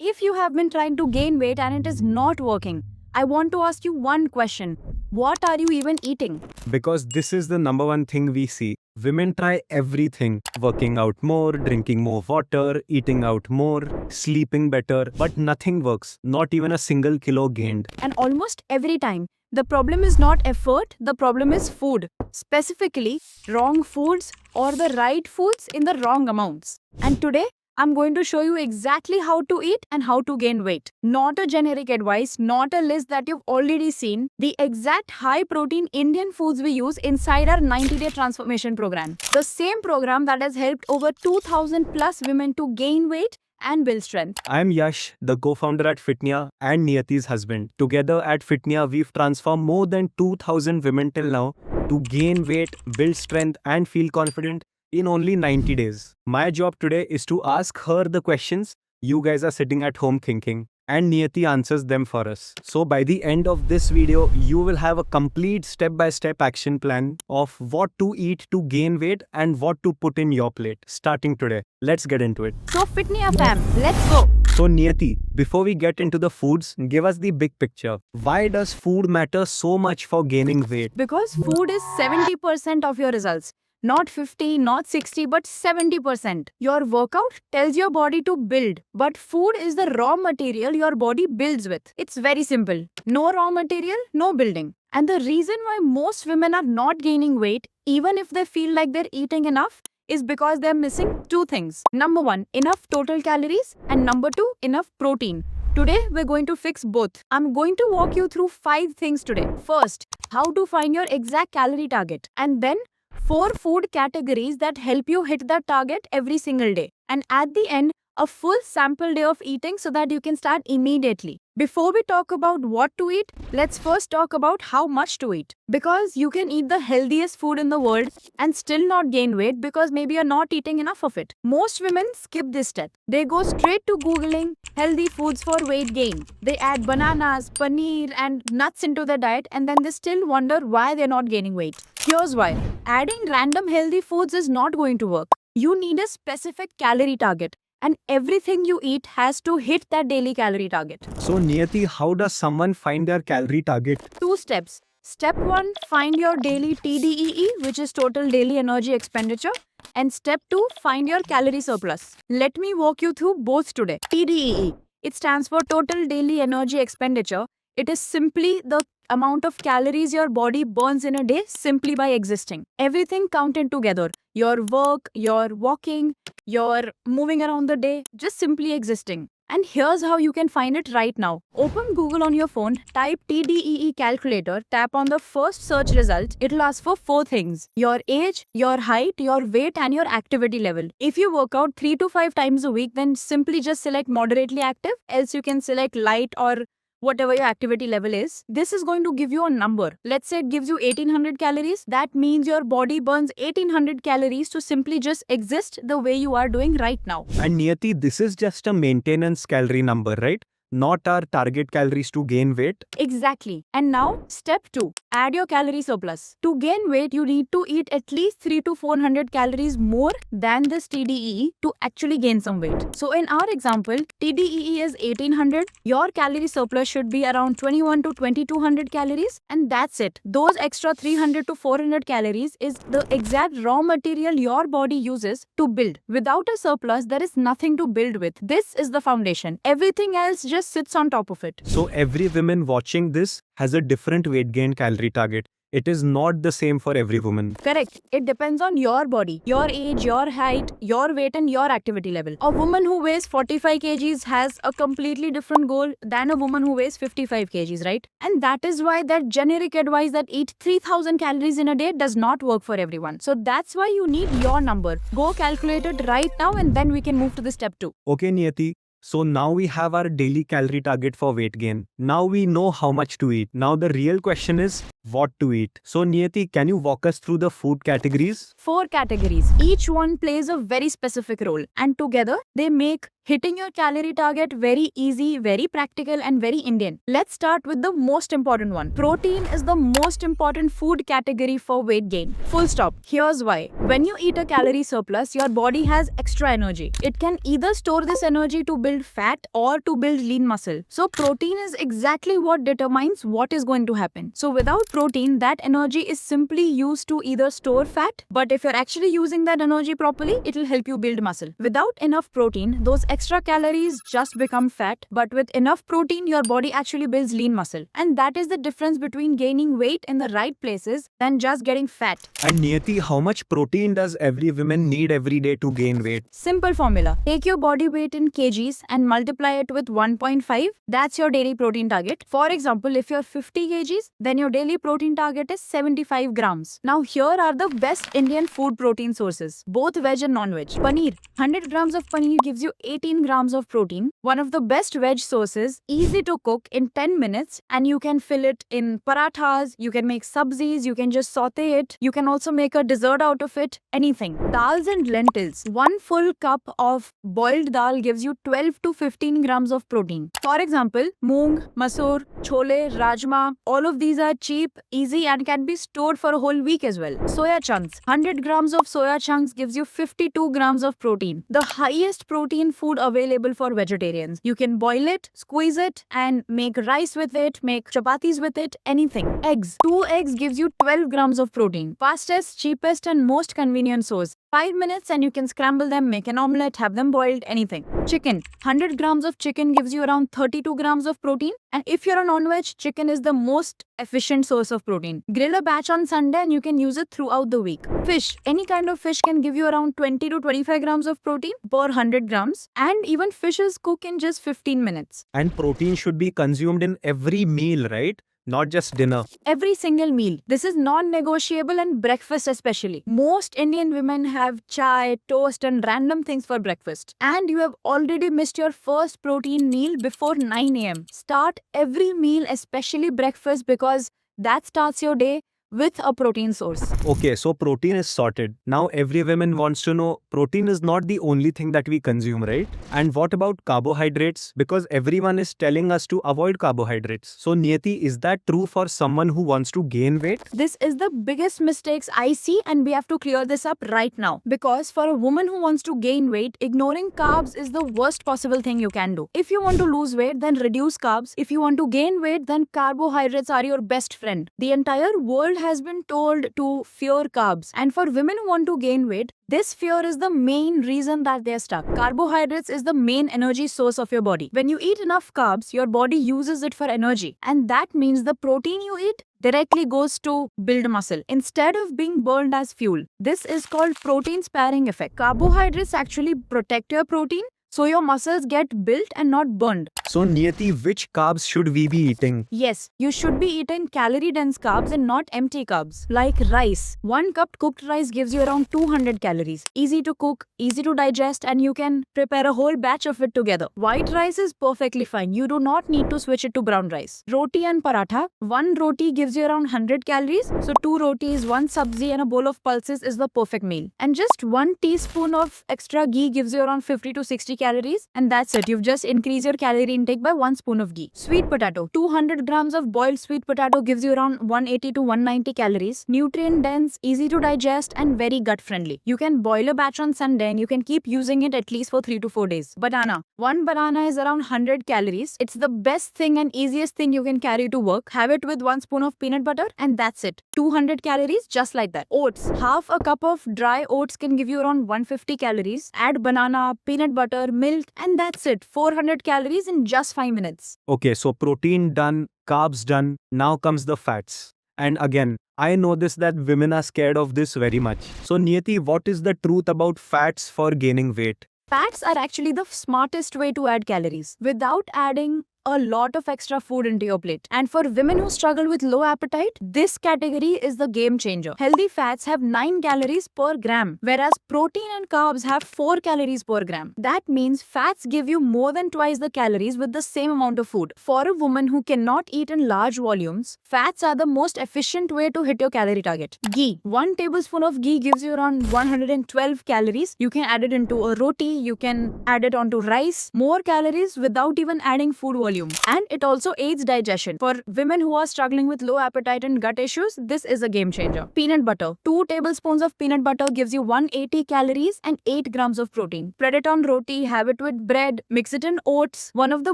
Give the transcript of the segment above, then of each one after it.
If you have been trying to gain weight and it is not working, I want to ask you one question. What are you even eating? Because this is the number one thing we see. Women try everything, working out more, drinking more water, eating out more, sleeping better, but nothing works, not even a single kilo gained. And almost every time, the problem is not effort, the problem is food. Specifically, wrong foods or the right foods in the wrong amounts. And today, I'm going to show you exactly how to eat and how to gain weight. Not a generic advice, not a list that you've already seen. The exact high protein Indian foods we use inside our 90-day transformation program. The same program that has helped over 2,000 plus women to gain weight and build strength. I'm Yash, the co-founder at Fitnia and Niyati's husband. Together at Fitnia, we've transformed more than 2,000 women till now to gain weight, build strength and feel confident in only 90 days. My job today is to ask her the questions you guys are sitting at home thinking, and Niyati answers them for us. So by the end of this video, you will have a complete step-by-step action plan of what to eat to gain weight and what to put in your plate starting today. Let's get into it. So Fitnia fam, let's go. So Niyati, before we get into the foods, give us the big picture. Why does food matter so much for gaining weight? Because food is 70% of your results. Not 50, not 60, but 70%. Your workout tells your body to build, but food is the raw material your body builds with. It's very simple. No raw material, no building. And the reason why most women are not gaining weight, even if they feel like they're eating enough, is because they're missing two things. Number one, enough total calories, and number two, enough protein. Today, we're going to fix both. I'm going to walk you through 5 things today. First, how to find your exact calorie target. And then, 4 food categories that help you hit that target every single day. And at the end, a full sample day of eating so that you can start immediately. Before we talk about what to eat, let's first talk about how much to eat. Because you can eat the healthiest food in the world and still not gain weight because maybe you're not eating enough of it. Most women skip this step. They go straight to Googling healthy foods for weight gain. They add bananas, paneer and nuts into their diet and then they still wonder why they're not gaining weight. Here's why. Adding random healthy foods is not going to work. You need a specific calorie target. And everything you eat has to hit that daily calorie target. So Niyati, how does someone find their calorie target? 2 steps. Step 1, find your daily TDEE, which is total daily energy expenditure. And step 2, find your calorie surplus. Let me walk you through both today. TDEE. It stands for total daily energy expenditure. It is simply the amount of calories your body burns in a day simply by existing. Everything counted together. Your work, your walking, your moving around the day, just simply existing. And here's how you can find it right now. Open Google on your phone, type TDEE calculator, tap on the first search result. It'll ask for 4 things. Your age, your height, your weight and your activity level. If you work out 3 to 5 times a week, then simply just select moderately active. Else you can select light or whatever your activity level is. This is going to give you a number. Let's say it gives you 1800 calories. That means your body burns 1800 calories to simply just exist the way you are doing right now. And Niyati, this is just a maintenance calorie number, right? Not our target calories to gain weight. Exactly. And now, step 2. Add your calorie surplus. To gain weight, you need to eat at least 3 to 400 calories more than this TDEE to actually gain some weight. So in our example, TDEE is 1800. Your calorie surplus should be around 21 to 2200 calories. And that's it. Those extra 300 to 400 calories is the exact raw material your body uses to build. Without a surplus, there is nothing to build with. This is the foundation. Everything else just sits on top of it. So every woman watching this has a different weight gain calorie target. It is not the same for every woman. Correct. It depends on your body, your age, your height, your weight and your activity level. A woman who weighs 45 kgs has a completely different goal than a woman who weighs 55 kgs, right? And that is why that generic advice that eat 3000 calories in a day does not work for everyone. So that's why you need your number. Go calculate it right now and then we can move to the step 2. Okay, Niyati. So now we have our daily calorie target for weight gain. Now we know how much to eat. Now the real question is what to eat. So Niyati, can you walk us through the food categories? 4 categories. Each one plays a very specific role and together they make Hitting your calorie target very easy, very practical, and very Indian. Let's start with the most important one. Protein is the most important food category for weight gain. Full stop. Here's why. When you eat a calorie surplus, your body has extra energy. It can either store this energy to build fat or to build lean muscle. So protein is exactly what determines what is going to happen. So without protein, that energy is simply used to either store fat, but if you're actually using that energy properly, it will help you build muscle. Without enough protein, those extra calories just become fat, but with enough protein, your body actually builds lean muscle. And that is the difference between gaining weight in the right places than just getting fat. And Niyati, how much protein does every woman need every day to gain weight? Simple formula. Take your body weight in kgs and multiply it with 1.5. That's your daily protein target. For example, if you're 50 kgs, then your daily protein target is 75 grams. Now here are the best Indian food protein sources, both veg and non-veg. Paneer. 100 grams of paneer gives you 18 grams of protein. One of the best veg sources, easy to cook in 10 minutes, and you can fill it in parathas, you can make sabzis, you can just saute it, you can also make a dessert out of it, anything. Dals and lentils. 1 full cup of boiled dal gives you 12 to 15 grams of protein. For example, moong, masoor, chole, rajma, all of these are cheap, easy, and can be stored for a whole week as well. Soya chunks. 100 grams of soya chunks gives you 52 grams of protein. The highest protein food available for vegetarians. You can boil it, squeeze it, and make rice with it, make chapatis with it, anything. Eggs. 2 eggs gives you 12 grams of protein. Fastest, cheapest, and most convenient source. 5 minutes and you can scramble them, make an omelette, have them boiled, anything. Chicken. 100 grams of chicken gives you around 32 grams of protein. And if you're a non-veg, chicken is the most efficient source of protein. Grill a batch on Sunday and you can use it throughout the week. Fish. Any kind of fish can give you around 20 to 25 grams of protein per 100 grams. And even fishes cook in just 15 minutes. And protein should be consumed in every meal, right? Not just dinner. Every single meal. This is non-negotiable, and breakfast especially. Most Indian women have chai, toast, and random things for breakfast. And you have already missed your first protein meal before 9 a.m. Start every meal, especially breakfast, because that starts your day with a protein source. Okay, so protein is sorted. Now every woman wants to know protein is not the only thing that we consume, right? And what about carbohydrates? Because everyone is telling us to avoid carbohydrates. So Niyati, is that true for someone who wants to gain weight? This is the biggest mistakes I see, and we have to clear this up right now. Because for a woman who wants to gain weight, ignoring carbs is the worst possible thing you can do. If you want to lose weight, then reduce carbs. If you want to gain weight, then carbohydrates are your best friend. The entire world has been told to fear carbs. And for women who want to gain weight, this fear is the main reason that they're stuck. Carbohydrates is the main energy source of your body. When you eat enough carbs, your body uses it for energy. And that means the protein you eat directly goes to build muscle instead of being burned as fuel. This is called protein sparing effect. Carbohydrates actually protect your protein, so your muscles get built and not burned. So Niyati, which carbs should we be eating? Yes, you should be eating calorie-dense carbs and not empty carbs. Like rice. 1 cup cooked rice gives you around 200 calories. Easy to cook, easy to digest, and you can prepare a whole batch of it together. White rice is perfectly fine. You do not need to switch it to brown rice. Roti and paratha. 1 roti gives you around 100 calories. So 2 rotis, 1 sabzi, and a bowl of pulses is the perfect meal. And just 1 teaspoon of extra ghee gives you around 50 to 60 calories. And that's it. You've just increased your calorie intake by 1 spoon of ghee. Sweet potato. 200 grams of boiled sweet potato gives you around 180 to 190 calories. Nutrient dense, easy to digest, and very gut friendly. You can boil a batch on Sunday and you can keep using it at least for 3 to 4 days. Banana. 1 banana is around 100 calories. It's the best thing and easiest thing you can carry to work. Have it with 1 spoon of peanut butter and that's it. 200 calories just like that. Oats. Half a cup of dry oats can give you around 150 calories. Add banana, peanut butter, milk, and that's it. 400 calories in just 5 minutes. Okay, so protein done, carbs done. Now comes the fats. And again, I know this that women are scared of this very much. So Niyati, what is the truth about fats for gaining weight? Fats are actually the smartest way to add calories. Without adding a lot of extra food into your plate. And for women who struggle with low appetite, this category is the game changer. Healthy fats have 9 calories per gram, whereas protein and carbs have 4 calories per gram. That means fats give you more than twice the calories with the same amount of food. For a woman who cannot eat in large volumes, fats are the most efficient way to hit your calorie target. Ghee. 1 tablespoon of ghee gives you around 112 calories. You can add it into a roti, you can add it onto rice. More calories without even adding food volume. And it also aids digestion. For women who are struggling with low appetite and gut issues, this is a game changer. Peanut butter. 2 tablespoons of peanut butter gives you 180 calories and 8 grams of protein. Spread it on roti, have it with bread, mix it in oats. One of the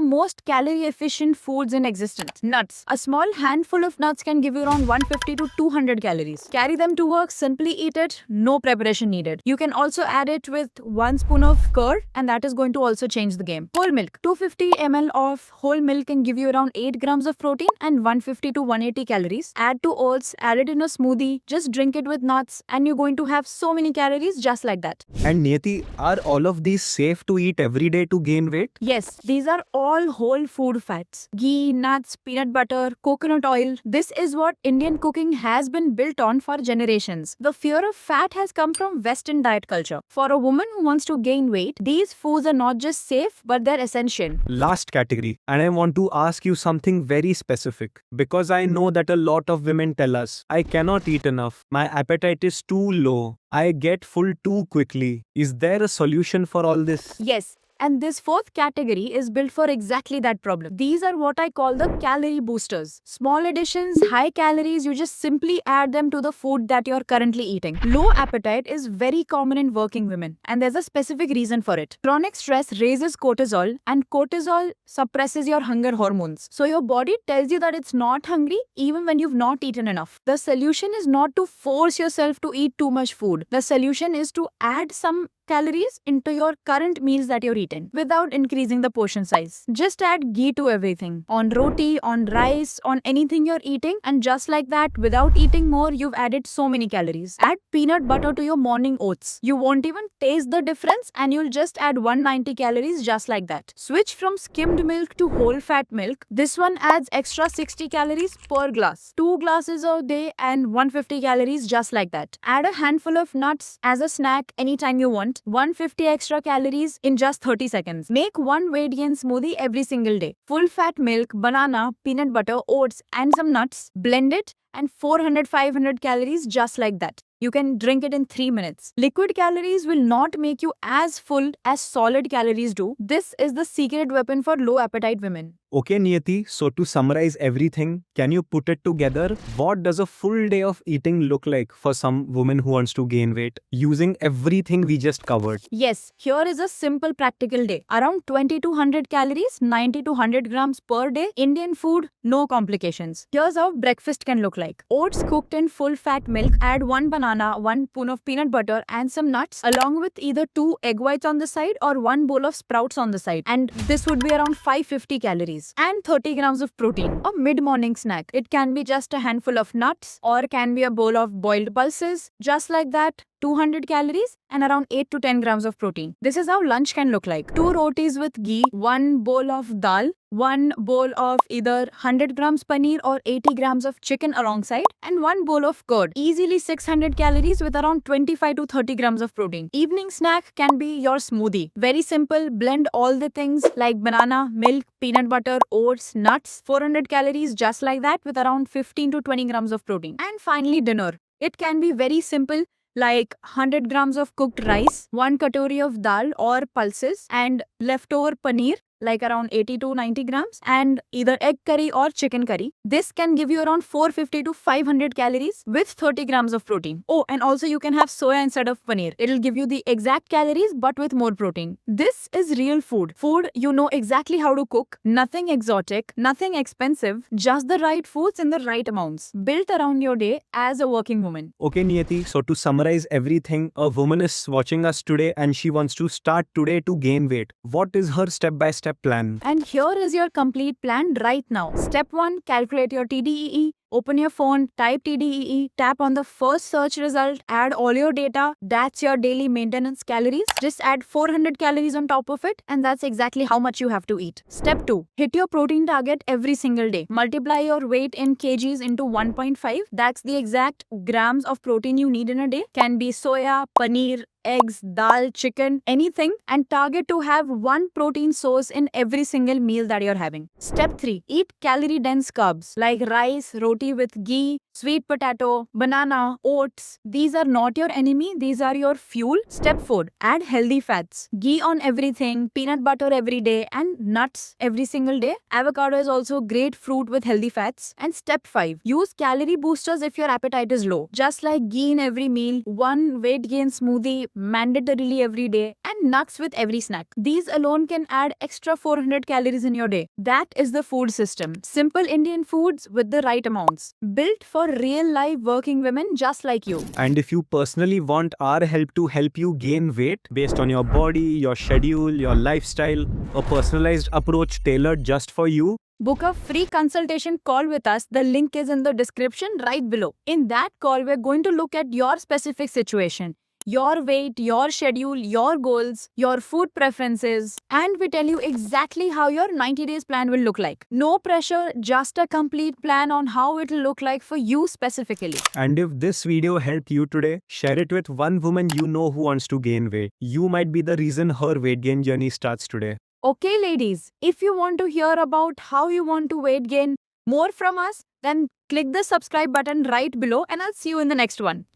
most calorie efficient foods in existence. Nuts. A small handful of nuts can give you around 150 to 200 calories. Carry them to work, simply eat it, no preparation needed. You can also add it with 1 spoon of curd, and that is going to also change the game. Whole milk. 250 ml of whole milk can give you around 8 grams of protein and 150 to 180 calories. Add to oats, add it in a smoothie, just drink it with nuts, and you're going to have so many calories just like that. And Niyati, are all of these safe to eat every day to gain weight? Yes, these are all whole food fats. Ghee, nuts, peanut butter, coconut oil. This is what Indian cooking has been built on for generations. The fear of fat has come from Western diet culture. For a woman who wants to gain weight, these foods are not just safe, but they're essential. Last category, and I want to ask you something very specific because I know that a lot of women tell us, I cannot eat enough, my appetite is too low, I get full too quickly. Is there a solution for all this? Yes. And this fourth category is built for exactly that problem. These are what I call the calorie boosters. Small additions, high calories, you just simply add them to the food that you're currently eating. Low appetite is very common in working women, and there's a specific reason for it. Chronic stress raises cortisol, and cortisol suppresses your hunger hormones. So your body tells you that it's not hungry even when you've not eaten enough. The solution is not to force yourself to eat too much food. The solution is to add some calories into your current meals that you're eating without increasing the portion size. Just add ghee to everything. On roti, on rice, on anything you're eating, and just like that, without eating more, you've added so many calories. Add peanut butter to your morning oats. You won't even taste the difference, and you'll just add 190 calories just like that. Switch from skimmed milk to whole fat milk. This one adds extra 60 calories per glass. 2 glasses a day and 150 calories just like that. Add a handful of nuts as a snack anytime you want. 150 extra calories in just 30 seconds. Make one weight gain smoothie every single day. Full fat milk, banana, peanut butter, oats, and some nuts. Blend it and 400-500 calories just like that. You can drink it in 3 minutes. Liquid calories will not make you as full as solid calories do. This is the secret weapon for low appetite women. Okay, Niyati, so to summarize everything, can you put it together? What does a full day of eating look like for some woman who wants to gain weight using everything we just covered? Yes, here is a simple practical day. Around 20 to 100 calories, 90 to 100 grams per day. Indian food, no complications. Here's how breakfast can look like. Oats cooked in full fat milk. Add 1 banana, 1 spoon of peanut butter and some nuts along with either 2 egg whites on the side or 1 bowl of sprouts on the side. And this would be around 550 calories. And 30 grams of protein. A mid-morning snack. It can be just a handful of nuts or can be a bowl of boiled pulses. Just like that, 200 calories and around 8 to 10 grams of protein. This is how lunch can look like. 2 rotis with ghee, 1 bowl of dal, 1 bowl of either 100 grams paneer or 80 grams of chicken alongside, and 1 bowl of curd. Easily 600 calories with around 25 to 30 grams of protein. Evening snack can be your smoothie. Very simple, blend all the things like banana, milk, peanut butter, oats, nuts. 400 calories just like that with around 15 to 20 grams of protein. And finally dinner. It can be very simple, like 100 grams of cooked rice, 1 katori of dal or pulses, and leftover paneer, like around 80 to 90 grams, and either egg curry or chicken curry. This can give you around 450 to 500 calories with 30 grams of protein. Oh, and also you can have soya instead of paneer. It'll give you the exact calories but with more protein. This is real food. Food you know exactly how to cook. Nothing exotic, nothing expensive, just the right foods in the right amounts. Built around your day as a working woman. Okay, Niyati, so to summarize everything, a woman is watching us today and she wants to start today to gain weight. What is her step-by-step step plan. And here is your complete plan right now. Step 1, calculate your TDEE. Open your phone, type TDEE, tap on the first search result, add all your data. That's your daily maintenance calories. Just add 400 calories on top of it, and that's exactly how much you have to eat. Step 2, hit your protein target every single day. Multiply your weight in kgs into 1.5. That's the exact grams of protein you need in a day. Can be soya, paneer, eggs, dal, chicken, anything, and target to have one protein source in every single meal that you're having. Step 3, eat calorie dense carbs like rice, roti with ghee, sweet potato, banana, oats. These are not your enemy, these are your fuel. Step 4, add healthy fats. Ghee on everything, peanut butter every day, and nuts every single day. Avocado is also great fruit with healthy fats. And step 5, use calorie boosters if your appetite is low. Just like ghee in every meal, one weight gain smoothie mandatorily every day, and nuts with every snack. These alone can add extra 400 calories in your day. That is the food system. Simple Indian foods with the right amounts. Built for real life working women just like you. And if you personally want our help to help you gain weight based on your body, your schedule, your lifestyle, a personalized approach tailored just for you, book a free consultation call with us. The link is in the description right below. In that call, we're going to look at your specific situation, your weight, your schedule, your goals, your food preferences, and we tell you exactly how your 90 days plan will look like. No pressure, just a complete plan on how it will look like for you specifically. And if this video helped you today, share it with one woman you know who wants to gain weight. You might be the reason her weight gain journey starts today. Okay, ladies, if you want to hear about how you want to weight gain more from us, then click the subscribe button right below and I'll see you in the next one.